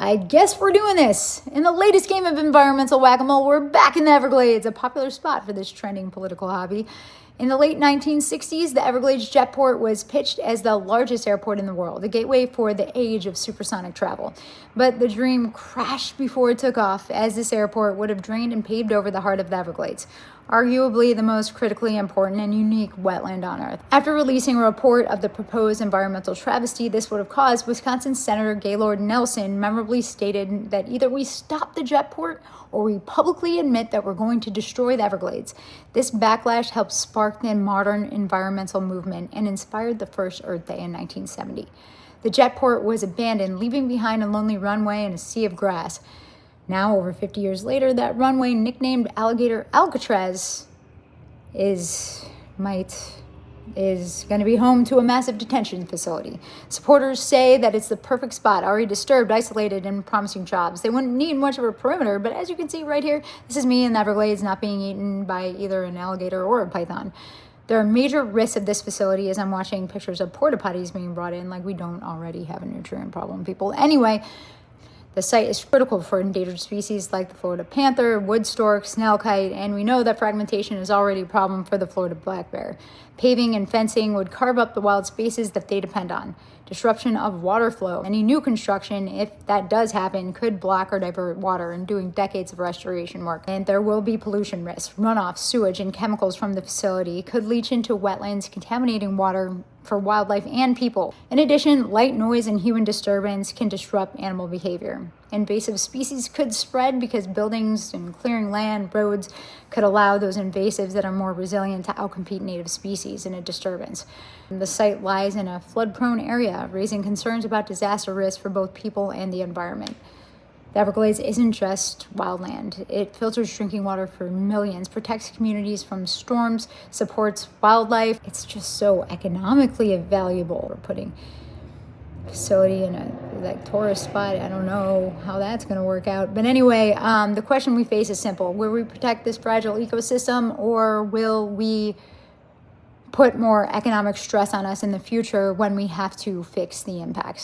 I guess we're doing this. In the latest game of environmental whack-a-mole, we're back in the Everglades, a popular spot for this trending political hobby. In the late 1960s, the Everglades Jetport was pitched as the largest airport in the world, a gateway for the age of supersonic travel. But the dream crashed before it took off, as this airport would have drained and paved over the heart of the Everglades, arguably the most critically important and unique wetland on Earth. After releasing a report of the proposed environmental travesty this would have caused, Wisconsin Senator Gaylord Nelson memorably stated that either we stop the jetport or we publicly admit that we're going to destroy the Everglades. This backlash helped spark the modern environmental movement and inspired the first Earth Day in 1970. The jetport was abandoned, leaving behind a lonely runway and a sea of grass. Now, over 50 years later, that runway, nicknamed Alligator Alcatraz, is going to be home to a massive detention facility. Supporters say that it's the perfect spot, already disturbed, isolated, and promising jobs. They wouldn't need much of a perimeter, but as you can see right here, this is me in the Everglades not being eaten by either an alligator or a python. There are major risks of this facility as I'm watching pictures of porta potties being brought in, like we don't already have a nutrient problem, people. Anyway, the site is critical for endangered species like the Florida panther, wood stork, snail kite, and we know that fragmentation is already a problem for the Florida black bear. Paving and fencing would carve up the wild spaces that they depend on. Disruption of water flow. Any new construction, if that does happen, could block or divert water and doing decades of restoration work. And there will be pollution risks. Runoff, sewage, and chemicals from the facility could leach into wetlands, contaminating water for wildlife and people. In addition, light noise and human disturbance can disrupt animal behavior. Invasive species could spread because buildings and clearing land, roads, could allow those invasives that are more resilient to outcompete native species in a disturbance. The site lies in a flood-prone area, raising concerns about disaster risk for both people and the environment. The Everglades isn't just wildland. It filters drinking water for millions, protects communities from storms, supports wildlife. It's just so economically valuable. We're putting a facility in a tourist spot. I don't know how that's going to work out. But anyway, the question we face is simple. Will we protect this fragile ecosystem, or will we put more economic stress on us in the future when we have to fix the impacts?